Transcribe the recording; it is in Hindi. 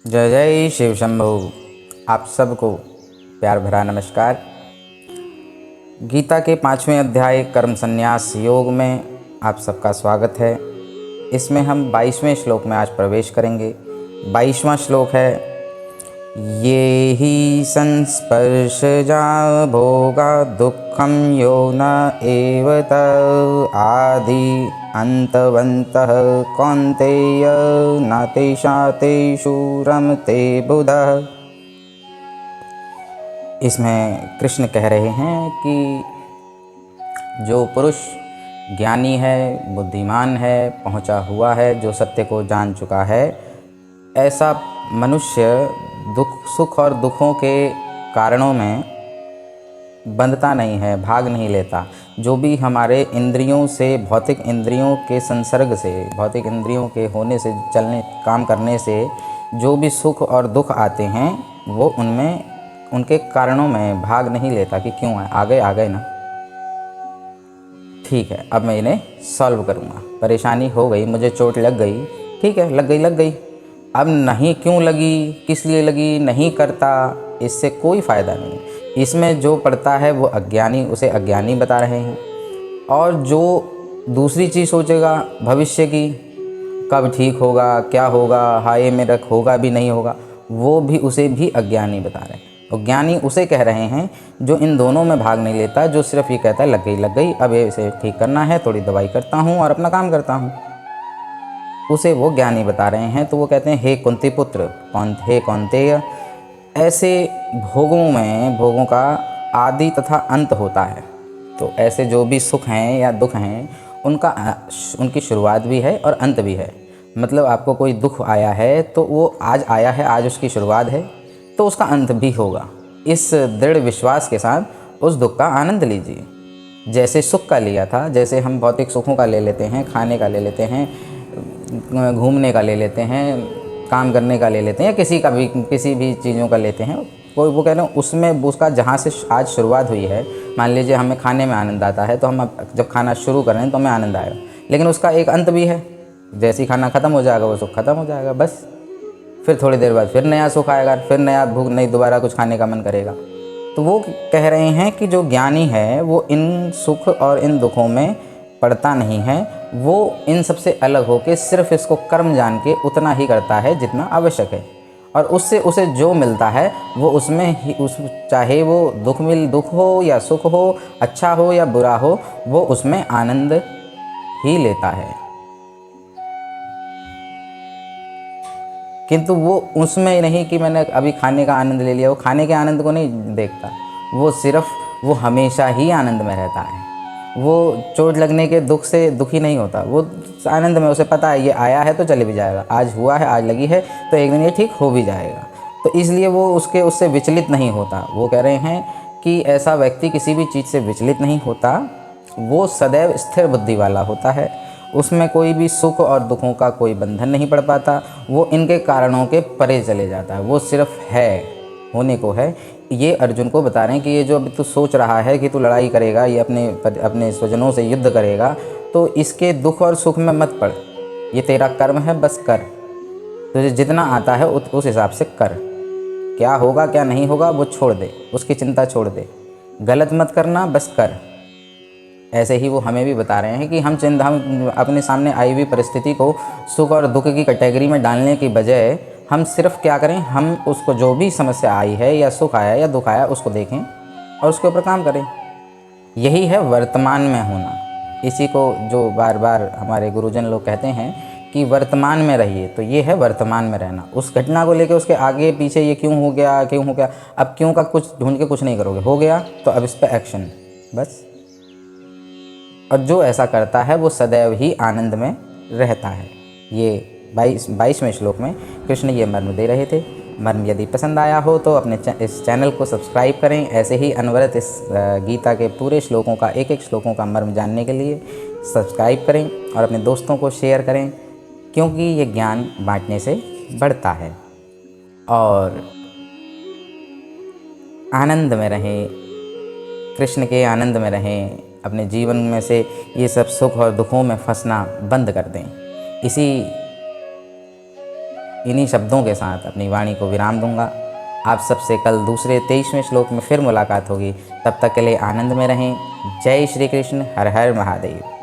जय जय शिव शंभु। आप सबको प्यार भरा नमस्कार। गीता के 5वें अध्याय कर्म संन्यास योग में आप सबका स्वागत है। इसमें हम 22वें श्लोक में आज प्रवेश करेंगे। 22वां श्लोक है, ये ही संस्पर्शजा भोगा दुःखं यो न एव तद् आदि अंतवन्तः कौन्तेय न तेषु रमते बुधः। इसमें कृष्ण कह रहे हैं कि जो पुरुष ज्ञानी है, बुद्धिमान है, पहुँचा हुआ है, जो सत्य को जान चुका है, ऐसा मनुष्य सुख और दुखों के कारणों में बंधता नहीं है, भाग नहीं लेता। जो भी हमारे इंद्रियों से, भौतिक इंद्रियों के संसर्ग से, भौतिक इंद्रियों के होने से, चलने काम करने से जो भी सुख और दुख आते हैं, वो उनके कारणों में भाग नहीं लेता कि क्यों है, आ गए ना, ठीक है, अब मैं इन्हें सॉल्व करूँगा। परेशानी हो गई, मुझे चोट लग गई, ठीक है, लग गई। अब नहीं क्यों लगी, किस लिए लगी, नहीं करता, इससे कोई फ़ायदा नहीं। इसमें जो पढ़ता है वो अज्ञानी, उसे अज्ञानी बता रहे हैं। और जो दूसरी चीज़ सोचेगा भविष्य की, कब ठीक होगा, क्या होगा, हाय मेरा होगा भी नहीं होगा, वो भी उसे भी अज्ञानी बता रहे हैं। और ज्ञानी उसे कह रहे हैं जो इन दोनों में भाग नहीं लेता, जो सिर्फ ये कहता है लग गई, अब इसे ठीक करना है, थोड़ी दवाई करता हूँ और अपना काम करता हूँ, उसे वो ज्ञानी बता रहे हैं। तो वो कहते हैं, हे कुंती पुत्र, हे कौन्तेय, ऐसे भोगों का आदि तथा अंत होता है। तो ऐसे जो भी सुख हैं या दुख हैं, उनकी शुरुआत भी है और अंत भी है। मतलब आपको कोई दुख आया है तो वो आज आया है, आज उसकी शुरुआत है, तो उसका अंत भी होगा। इस दृढ़ विश्वास के साथ उस दुख का आनंद लीजिए। जैसे सुख का लिया था, जैसे हम भौतिक सुखों का ले लेते हैं, खाने का ले लेते हैं, घूमने का ले लेते हैं, काम करने का ले लेते हैं, या किसी भी चीज़ों का लेते हैं, वो कह रहे हैं उसमें उसका जहाँ से आज शुरुआत हुई है, मान लीजिए हमें खाने में आनंद आता है, तो हम जब खाना शुरू करें तो हमें आनंद आएगा, लेकिन उसका एक अंत भी है। जैसे ही खाना ख़त्म हो जाएगा वो सुख ख़त्म हो जाएगा, बस। फिर थोड़ी देर बाद फिर नया सुख आएगा, फिर नया भूख, नहीं दोबारा कुछ खाने का मन करेगा। तो वो कह रहे हैं कि जो ज्ञानी है वो इन सुख और इन दुखों में पड़ता नहीं है, वो इन सबसे अलग होकर सिर्फ इसको कर्म जान के उतना ही करता है जितना आवश्यक है, और उससे उसे जो मिलता है वो उसमें ही, चाहे वो दुख हो या सुख हो, अच्छा हो या बुरा हो, वो उसमें आनंद ही लेता है। किंतु वो उसमें नहीं कि मैंने अभी खाने का आनंद ले लिया, वो खाने के आनंद को नहीं देखता, वो हमेशा ही आनंद में रहता है। वो चोट लगने के दुख से दुखी नहीं होता, वो आनंद में, उसे पता है ये आया है तो चले भी जाएगा, आज हुआ है, आज लगी है तो एक दिन ये ठीक हो भी जाएगा। तो इसलिए वो उससे विचलित नहीं होता। वो कह रहे हैं कि ऐसा व्यक्ति किसी भी चीज़ से विचलित नहीं होता, वो सदैव स्थिर बुद्धि वाला होता है। उसमें कोई भी सुख और दुखों का कोई बंधन नहीं पड़ पाता, वो इनके कारणों के परे चले जाता है, वो सिर्फ है, होने को है। ये अर्जुन को बता रहे हैं कि ये जो अभी तू सोच रहा है कि तू लड़ाई करेगा, ये अपने स्वजनों से युद्ध करेगा, तो इसके दुख और सुख में मत पड़। ये तेरा कर्म है, बस कर। तुझे जितना आता है उस हिसाब से कर। क्या होगा क्या नहीं होगा वो छोड़ दे, उसकी चिंता छोड़ दे, गलत मत करना, बस कर। ऐसे ही वो हमें भी बता रहे हैं कि हम अपने सामने आई हुई परिस्थिति को सुख और दुख की कैटेगरी में डालने की बजाय हम सिर्फ क्या करें, हम उसको, जो भी समस्या आई है या सुख आया या दुख आया, उसको देखें और उसके ऊपर काम करें। यही है वर्तमान में होना। इसी को जो बार बार हमारे गुरुजन लोग कहते हैं कि वर्तमान में रहिए, तो ये है वर्तमान में रहना। उस घटना को लेकर उसके आगे पीछे ये क्यों हो गया, अब क्यों का कुछ ढूंढ के कुछ नहीं करोगे, हो गया तो अब इस पर एक्शन, बस। और जो ऐसा करता है वो सदैव ही आनंद में रहता है। ये 22वें श्लोक में कृष्ण ये मर्म दे रहे थे। मर्म यदि पसंद आया हो तो अपने इस चैनल को सब्सक्राइब करें। ऐसे ही अनवरत इस गीता के पूरे श्लोकों का, एक श्लोकों का मर्म जानने के लिए सब्सक्राइब करें और अपने दोस्तों को शेयर करें, क्योंकि ये ज्ञान बांटने से बढ़ता है। और आनंद में रहें, कृष्ण के आनंद में रहें। अपने जीवन में से ये सब सुख और दुखों में फंसना बंद कर दें। इसी इन्हीं शब्दों के साथ अपनी वाणी को विराम दूंगा। आप सबसे कल दूसरे 23वें श्लोक में फिर मुलाकात होगी। तब तक के लिए आनंद में रहें। जय श्री कृष्ण। हर हर महादेव।